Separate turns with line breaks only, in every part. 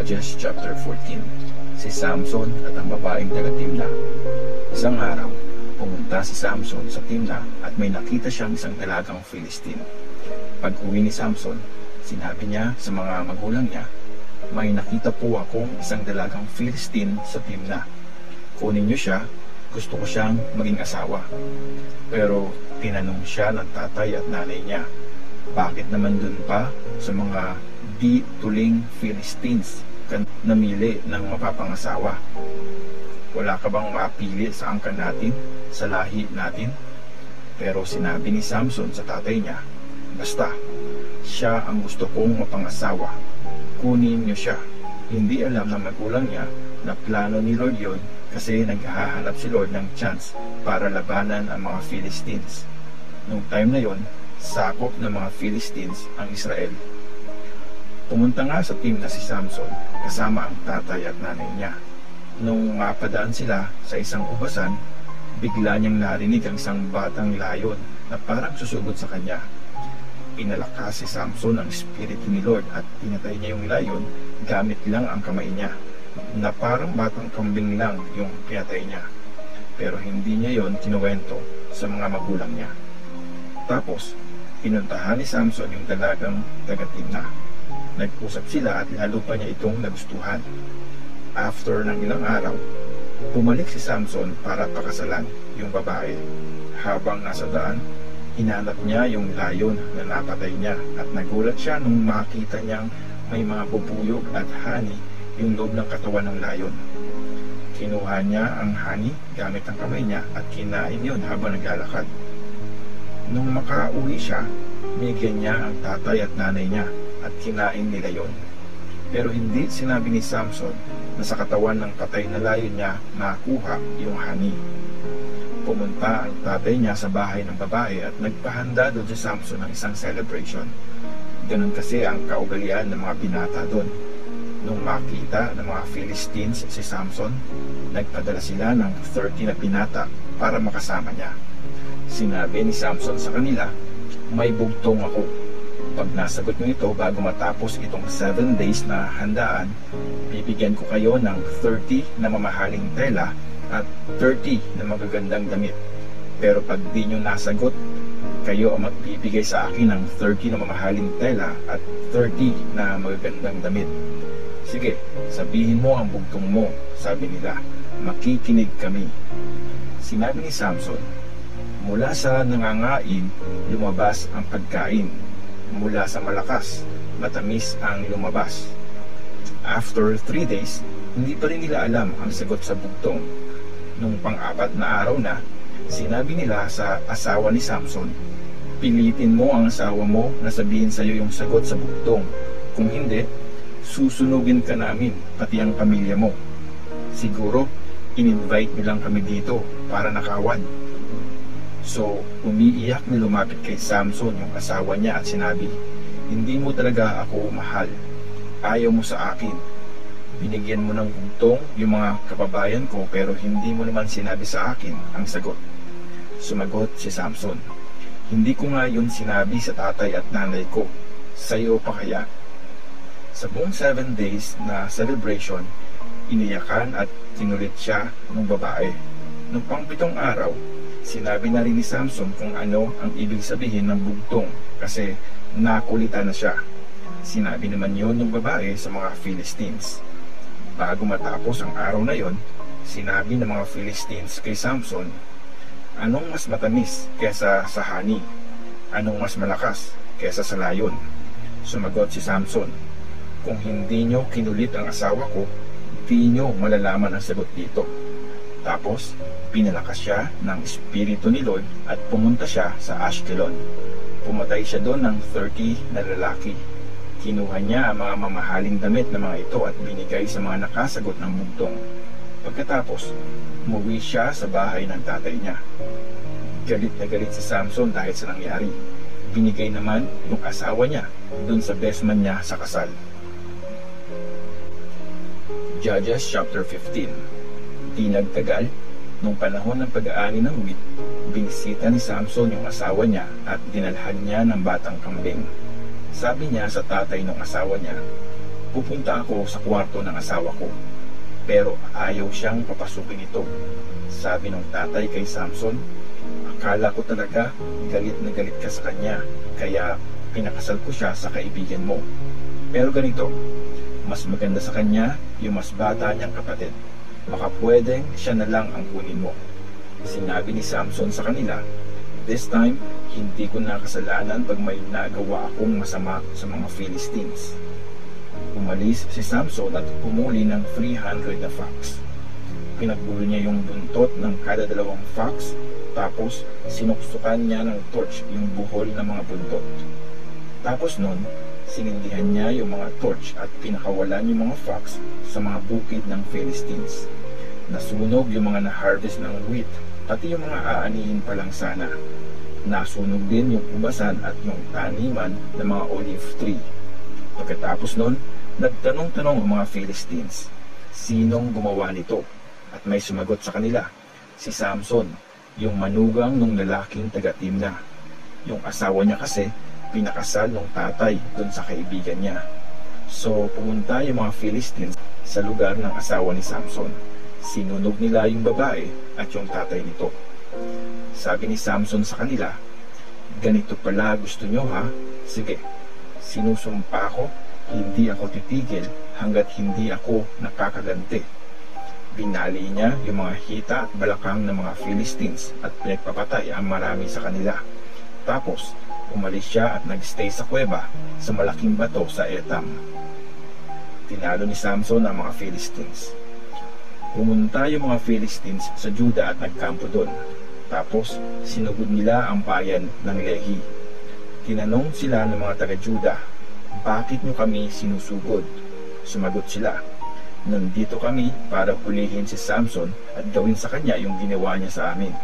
Judges chapter 14. Si Samson at ang babaeng taga-Timna. Isang araw, pumunta si Samson sa Timna at may nakita siyang isang dalagang Philistine. Pag-uwi ni Samson, sinabi niya sa mga magulang niya, "May nakita po akong isang dalagang Philistine sa Timna. Kunin niyo siya, gusto ko siyang maging asawa." Pero tinanong siya ng tatay at nanay niya, "Bakit naman dun pa sa mga di tuling Philistines ka namili ng mapapangasawa? Wala ka bang mapili sa angkan natin, sa lahi natin?" Pero sinabi ni Samson sa tatay niya, "Basta, siya ang gusto kong mapangasawa. Kunin niyo siya." Hindi alam ng magulang niya na plano ni Lord yun, kasi naghahanap si Lord ng chance para labanan ang mga Philistines. Nung time na yon, sakop ng mga Philistines ang Israel. Pumunta nga sa Timna si Samson kasama ang tatay at nanay niya. Nung mapadaan sila sa isang ubasan, bigla niyang narinig ang isang batang layon na parang susugod sa kanya. Inalakas si Samson ang espiritu ni Lord at pinatay niya yung layon gamit lang ang kamay niya, na parang batang kambing lang yung pinatay niya. Pero hindi niya yon kinuwento sa mga magulang niya. Tapos, pinuntahan ni Samson yung dalagang taga-Timna. Nag-usap sila at lalo pa niya itong nagustuhan. After ng ilang araw, bumalik si Samson para pakasalan yung babae. Habang nasa daan, hinanap niya yung layon na napatay niya at nagulat siya nung makita niyang may mga bubuyog at hani yung loob ng katawan ng layon. Kinuha niya ang hani gamit ang kamay niya at kinain yun habang naglalakad. Nung makauwi siya, binigyan niya ang tatay at nanay niya at kinain nila yon. Pero hindi sinabi ni Samson na sa katawan ng patay na layon niya nakuha yung hani. Pumunta ang tatay niya sa bahay ng babae at nagpahanda doon si Samson ng isang celebration. Ganun kasi ang kaugalian ng mga binata doon. Nung makita ng mga Philistines si Samson, nagpadala sila ng 30 na binata para makasama niya. Sinabi ni Samson sa kanila, "May bugtong ako. Pag nasagot nyo ito bago matapos itong 7 days na handaan, bibigyan ko kayo ng 30 na mamahaling tela at 30 na magagandang damit. Pero pag di nyo nasagot, kayo ang magbibigay sa akin ng 30 na mamahaling tela at 30 na magagandang damit." "Sige, sabihin mo ang bugtong mo," sabi nila. "Makikinig kami." Sinabi ni Samson, "Mula sa nangangain, lumabas ang pagkain. Mula sa malakas, matamis ang lumabas." After 3 days, hindi pa rin nila alam ang sagot sa bugtong. Nung pang-4 na araw na, sinabi nila sa asawa ni Samson, "Pilitin mo ang asawa mo na sabihin sa iyo yung sagot sa bugtong. Kung hindi, susunugin ka namin, pati ang pamilya mo. Siguro, in-invite nilang kami dito para nakawan." So, umiiyak na lumapit kay Samson yung asawa niya at sinabi, "Hindi mo talaga ako mahal. Ayaw mo sa akin. Binigyan mo ng bugtong yung mga kababayan ko pero hindi mo naman sinabi sa akin ang sagot." Sumagot si Samson, "Hindi ko nga yun sinabi sa tatay at nanay ko. Sa'yo pa kaya?" Sa buong 7 days na celebration, iniyakan at tinulit siya ng babae. Nung pang-7 araw, sinabi na rin ni Samson kung ano ang ibig sabihin ng bugtong kasi nakulitan na siya. Sinabi naman yon ng babae sa mga Philistines. Bago matapos ang araw na yon, sinabi ng mga Philistines kay Samson, "Anong mas matamis kesa sa hani? Anong mas malakas kesa sa layon?" Sumagot si Samson, "Kung hindi nyo kinulit ang asawa ko, di nyo malalaman ang sagot dito." Tapos, pinalakas siya ng espiritu ni Lord at pumunta siya sa Ashkelon. Pumatay siya doon ng 30 na lalaki. Kinuha niya ang mga mamahaling damit na mga ito at binigay sa mga nakasagot ng bugtong. Pagkatapos, umuwi siya sa bahay ng tatay niya. Galit na galit si Samson dahil sa nangyari. Binigay naman yung asawa niya doon sa best man niya sa kasal. Judges chapter 15. Di nagtagal, nung panahon ng pag-aani ng wheat, binisita ni Samson yung asawa niya at dinalhan niya ng batang kambing. Sabi niya sa tatay ng asawa niya, Pupunta ako sa kwarto ng asawa ko, pero ayaw siyang papasukin ito. Sabi ng tatay kay Samson, akala ko talaga galit na galit ka sa kanya, kaya pinakasal ko siya sa kaibigan mo. Pero ganito, mas maganda sa kanya yung mas bata niyang kapatid. Baka pwedeng siya na lang ang kunin mo. Sinabi ni Samson sa kanila, this time, hindi ko nakasalanan pag may nagawa akong masama sa mga Philistines. Umalis si Samson at pumuli ng 300 na fox. Pinagbuli niya yung buntot ng kada 2 fox, tapos sinuksukan niya ng torch yung buhol ng mga buntot. Tapos nun, sinindihan niya yung mga torch at pinakawalan yung mga fox sa mga bukid ng Philistines. Nasunog yung mga na-harvest ng wheat, pati yung mga aanihin pa lang sana. Nasunog din yung ubasan at yung taniman ng mga olive tree. Pagkatapos nun, nagtanong-tanong ang mga Philistines, sinong gumawa nito? At may sumagot sa kanila, si Samson, yung manugang nung lalaking taga-Timna. Yung asawa niya kasi, pinakasal ng tatay doon sa kaibigan niya. So, pumunta yung mga Philistines sa lugar ng asawa ni Samson. Sinunog nila yung babae at yung tatay nito. Sabi ni Samson sa kanila, ganito pala gusto nyo ha? Sige, sinusumpa ko, hindi ako titigil hanggat hindi ako nakakaganti. Binali niya yung mga hita at balakang ng mga Philistines at pinagpapatay ang marami sa kanila. Tapos, umalis siya at nagstay sa kuweba sa malaking bato sa Etam. Tinalo ni Samson ang mga Philistines. Pumunta yung mga Philistines sa Juda at nagkampo doon. Tapos, sinugod nila ang bayan ng Lehi. Tinanong sila ng mga taga-Juda, bakit nyo kami sinusugod? Sumagot sila, nandito kami para hulihin si Samson at gawin sa kanya yung ginawa niya sa amin.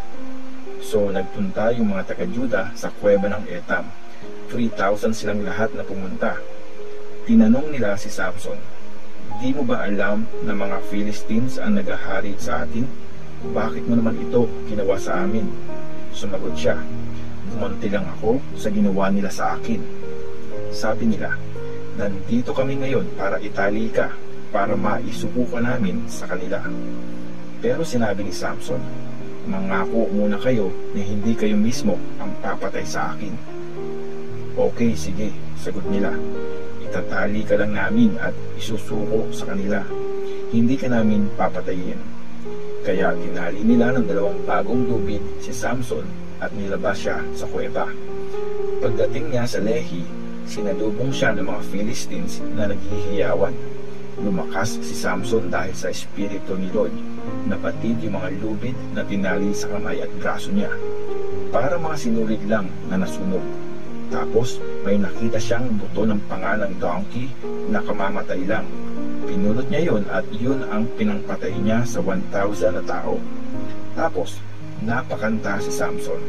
So, nagpunta yung mga taga-Juda sa kuweba ng Etam. 3,000 silang lahat na pumunta. Tinanong nila si Samson, di mo ba alam na mga Philistines ang nagahari sa atin? Bakit mo naman ito ginawa sa amin? Sumagot siya, gumanti lang ako sa ginawa nila sa akin. Sabi nila, nandito kami ngayon para itali ka, para maisubukan namin sa kanila. Pero sinabi ni Samson, mangako muna kayo na hindi kayo mismo ang papatay sa akin. Okay, sige, sagot nila. Itatali ka lang namin at isusuko sa kanila. Hindi ka namin papatayin. Kaya tinali nila ng 2 bagong lubid si Samson at nilabas siya sa kuweba. Pagdating niya sa Lehi, sinalubong siya ng mga Philistines na naghihiyawan. Lumakas si Samson dahil sa espiritu ni Lord. Napatid yung mga lubid na tinali sa kamay at braso niya. Para mga sinulid lang na nasunog. Tapos may nakita siyang buto ng pangalang donkey na kamamatay lang. Pinulot niya yon at yun ang pinangpatay niya sa 1,000 na tao. Tapos napakanta si Samson.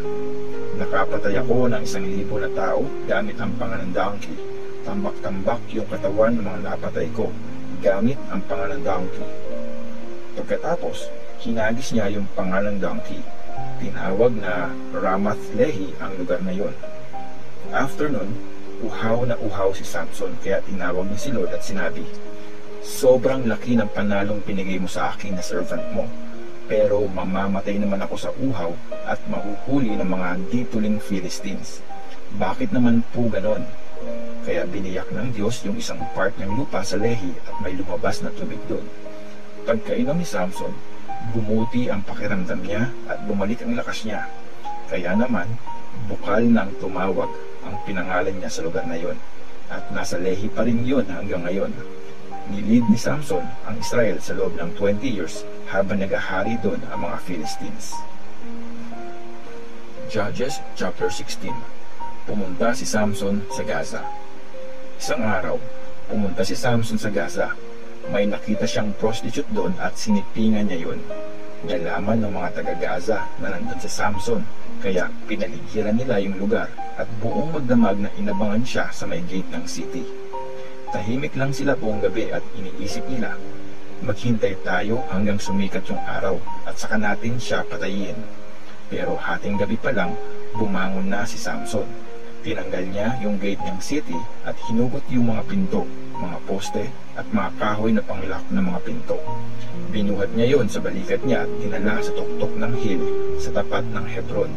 Nakapatay ako ng 1,000 na tao gamit ang pangalan donkey. Tambak-tambak yung katawan ng mga napatay ko gamit ang pangalan donkey. Pagkatapos, hinagis niya yung pangalang donkey. Tinawag na Ramath Lehi ang lugar na yon. After nun, uhaw na uhaw si Samson kaya tinawag niya si Lord at sinabi, sobrang laki ng panalong pinigay mo sa akin na servant mo, pero mamamatay naman ako sa uhaw at mahuhuli ng mga dituling Philistines. Bakit naman po ganon? Kaya biniyak ng Diyos yung isang part ng lupa sa Lehi at may lumabas na tubig doon. Pagkainom ni Samson, bumuti ang pakiramdam niya at bumalik ang lakas niya. Kaya naman, bukal na ang tumawag ang pinangalan niya sa lugar na yon. At nasa Lehi pa rin yun hanggang ngayon. Nilid ni Samson ang Israel sa loob ng 20 years habang nagahari doon ang mga Philistines. Judges chapter 16. Pumunta si Samson sa Gaza. Isang araw, pumunta si Samson sa Gaza. May nakita siyang prostitute doon at sinipingan niya yun. Nalaman ng mga taga-Gaza na nandun si Samson, kaya pinaligiran nila yung lugar at buong magdamag na inabangan siya sa may gate ng city. Tahimik lang sila buong gabi at iniisip nila, maghintay tayo hanggang sumikat yung araw at saka natin siya patayin. Pero hating gabi pa lang, bumangon na si Samson. Tinanggal niya yung gate ng city at hinugot yung mga pinto, mga poste at mga kahoy na panglock ng mga pinto. Binuhat niya yon sa balikat niya at dinala sa tuktok ng hill sa tapat ng Hebron.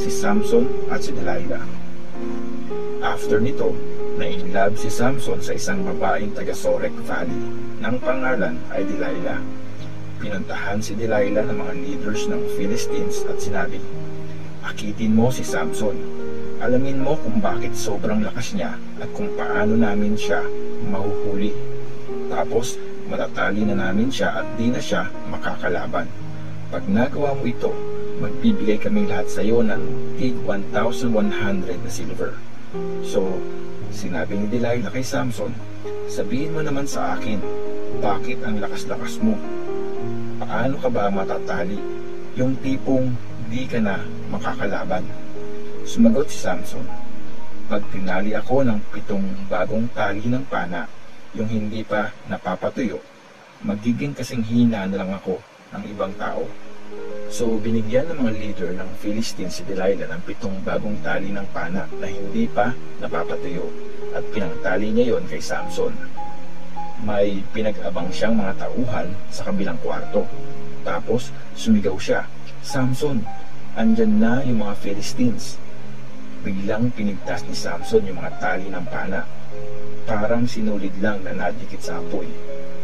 Si Samson at si Delilah. After nito, na-inlove si Samson sa isang babaeng taga Sorek Valley nang pangalan ay Delilah. Pinuntahan si Delilah ng mga leaders ng Philistines at sinabi, "Akitin mo si Samson. Alamin mo kung bakit sobrang lakas niya at kung paano namin siya mahuhuli. Tapos matatali na namin siya at di na siya makakalaban. Pag nagawa mo ito, magbibigay kaming lahat sa iyo ng tig 1,100 na silver." So, sinabi ni Delilah kay Samson, "Sabihin mo naman sa akin, bakit ang lakas-lakas mo? Paano ka ba matatali? Yung tipong di ka na makakalaban." Sumagot si Samson, "Pag tinali ako ng 7 bagong tali ng pana, yung hindi pa napapatuyo, magiging kasing hina na lang ako ng ibang tao." So binigyan ng mga leader ng Philistines si Delilah ng 7 bagong tali ng pana na hindi pa napapatuyo at pinangtali niya yon kay Samson. May pinag-abang siyang mga tauhan sa kabilang kwarto. Tapos sumigaw siya, "Samson, andyan na yung mga Philistines." Biglang pinigtas ni Samson yung mga tali ng pana. Parang sinulid lang na nadikit sa apoy.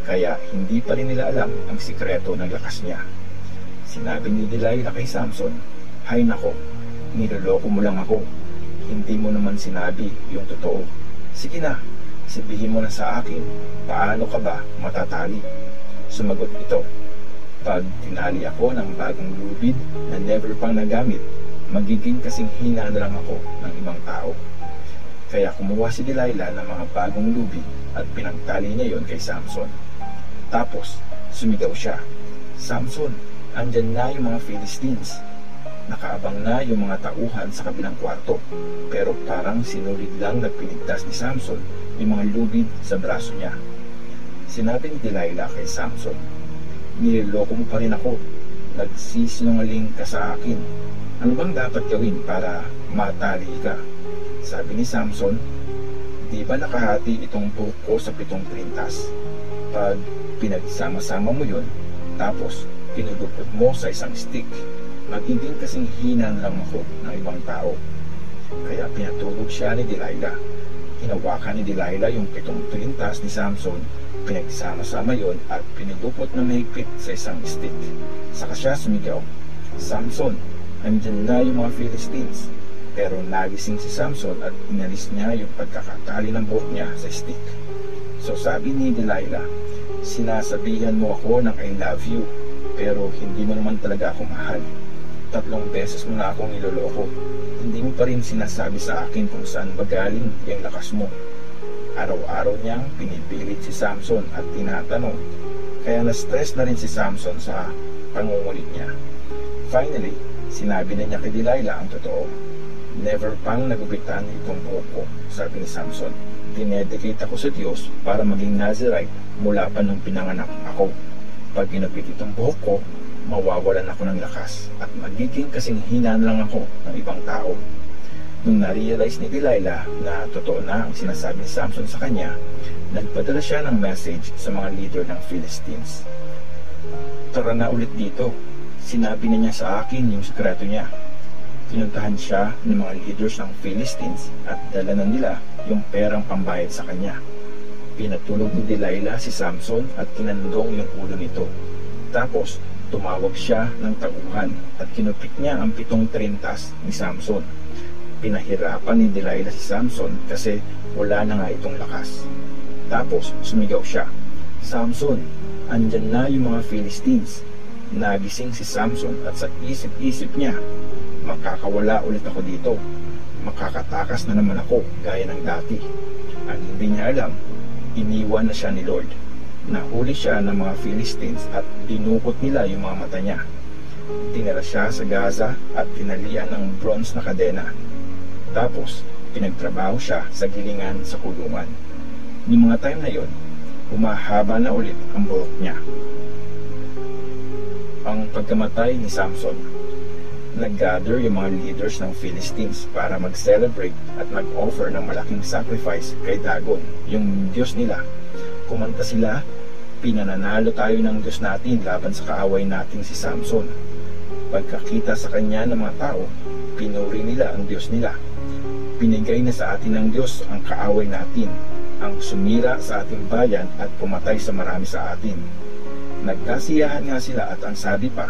Kaya hindi pa rin nila alam ang sikreto ng lakas niya. Sinabi ni Delilah kay Samson, "Hay nako, niloloko mo lang ako. Hindi mo naman sinabi yung totoo. Sige na, sabihin mo na sa akin, paano ka ba matatali?" Sumagot ito, "Pag tinali ako ng bagong lubid na never pang nagamit, magiging kasing hina na lang ako ng ibang tao." Kaya kumuha si Delilah ng mga bagong lubid at pinagtali niya yon kay Samson. Tapos sumigaw siya, "Samson, andyan na yung mga Philistines." Nakaabang na yung mga tauhan sa kabilang kwarto, pero parang sinulid lang na pinigtas ni Samson yung mga lubid sa braso niya. Sinabi ni Delilah kay Samson, "Niloloko mo pa rin ako. Nagsisinungaling ka sa akin. Ano bang dapat gawin para matali ka?" Sabi ni Samson, "Di ba nakahati itong buhok ko sa 7 kwintas? Pag pinagsama-sama mo yun, tapos pinudupot mo sa isang stick, magiging kasing hina na lang ako ng ibang tao." Kaya pinatulog siya ni Delilah. Hinawakan ni Delilah yung 7 kwintas ni Samson, pinagsama-sama yon at pinudupot na mahigpit sa isang stick. Saka siya sumigaw, "Samson, andyan na yung mga Philistines." Pero nagising si Samson at inalis niya yung pagkakatali ng buhok niya sa stick. So sabi ni Delilah, "Sinasabihan mo ako ng I love you, pero hindi mo naman talaga ako mahal. 3 beses mo na akong niloloko. Hindi mo pa rin sinasabi sa akin kung saan ba galing yung lakas mo." Araw-araw niyang pinipilit si Samson at tinatanong, kaya na-stress na rin si Samson sa pangungulit niya. Finally, sinabi na niya kay Delilah ang totoo. "Never pang nagupitan itong buhok ko," sabi ni Samson. "Dinedicate ako sa Diyos para maging Nazirite mula pa nung pinanganak ako. Pag ginupit itong buhok ko, mawawalan ako ng lakas at magiging kasing hina na lang ako ng ibang tao." Nung na-realize ni Delilah na totoo na ang sinasabi ni Samson sa kanya, nagpadala siya ng message sa mga leader ng Philistines. "Tara na ulit dito. Sinabi na niya sa akin yung sekreto niya." Pinuntahan siya ng mga leaders ng Philistines at dala na nila yung perang pambayad sa kanya. Pinatulog ni Delilah si Samson at kinandong yung ulo nito. Tapos tumawag siya ng tauhan at kinupit niya ang 7 trintas ni Samson. Pinahirapan ni Delilah si Samson kasi wala na nga itong lakas. Tapos sumigaw siya, "Samson, andyan na yung mga Philistines." Nagising si Samson at sa isip-isip niya, "Makakawala ulit ako dito. Makakatakas na naman ako gaya ng dati." Ang hindi niya alam, iniwan na siya ni Lord. Nahuli siya ng mga Philistines at dinukot nila yung mga mata niya. Dinala siya sa Gaza at tinalian ng bronze na kadena. Tapos pinagtrabaho siya sa gilingan sa kulungan. Ni mga time na yon, humahaba na ulit ang buhok niya. Ang pagkamatay ni Samson. Nag-gather yung mga leaders ng Philistines para mag-celebrate at mag-offer ng malaking sacrifice kay Dagon, yung Diyos nila. Kumanta sila, "Pinananalo tayo ng Diyos natin laban sa kaaway nating si Samson." Pagkakita sa kanya ng mga tao, pinuri nila ang Diyos nila. "Pinigay na sa atin ng Diyos ang kaaway natin, ang sumira sa ating bayan at pumatay sa marami sa atin." Nagkasiyahan nga sila at ang sabi pa,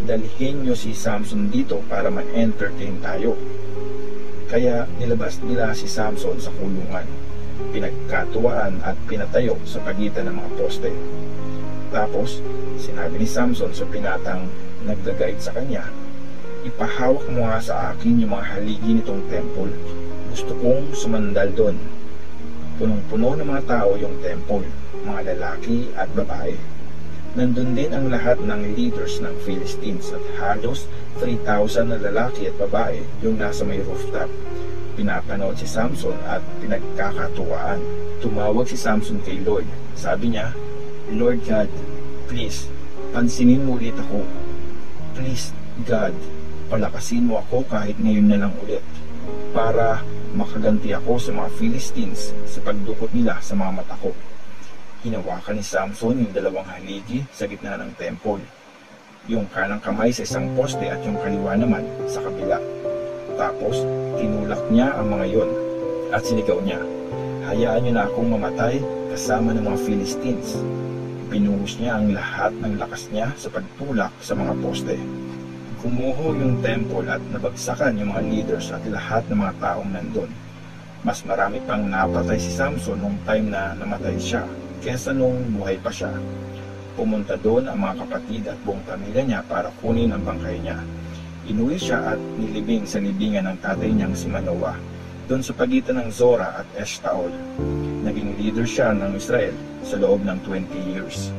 "Dalhin nyo si Samson dito para ma-entertain tayo." Kaya nilabas nila si Samson sa kulungan, pinagkatuwaan at pinatayo sa pagitan ng mga poste. Tapos, sinabi ni Samson sa pinatang nagda-guide sa kanya, "Ipahawak mo nga sa akin yung mga haligi nitong temple. Gusto kong sumandal doon." Punong-puno ng mga tao yung temple, mga lalaki at babae. Nandun din ang lahat ng leaders ng Philistines at halos 3,000 na lalaki at babae yung nasa may rooftop. Pinapanood si Samson at pinagkakatuwaan. Tumawag si Samson kay Lord. Sabi niya, "Lord God, please, pansinin mo ulit ako. Please, God, palakasin mo ako kahit ngayon na lang ulit para makaganti ako sa mga Philistines sa pagdukot nila sa mga mata ko." Hinawakan ni Samson yung dalawang haligi sa gitna ng temple, yung kanang kamay sa isang poste at yung kaliwa naman sa kabila. Tapos tinulak niya ang mga yon at sinigaw niya, "Hayaan niyo na akong mamatay kasama ng mga Philistines." Binuhos niya ang lahat ng lakas niya sa pagtulak sa mga poste. Gumuho yung temple at nabagsakan yung mga leaders at lahat ng mga taong nandun. Mas marami pang napatay si Samson nung time na namatay siya kesa nung buhay pa siya. Pumunta doon ang mga kapatid at buong pamilya niya para kunin ang bangkay niya. Inuwi siya at nilibing sa libingan ng tatay niyang si Manoah, doon sa pagitan ng Zorah at Eshtaol. Naging leader siya ng Israel sa loob ng 20 years.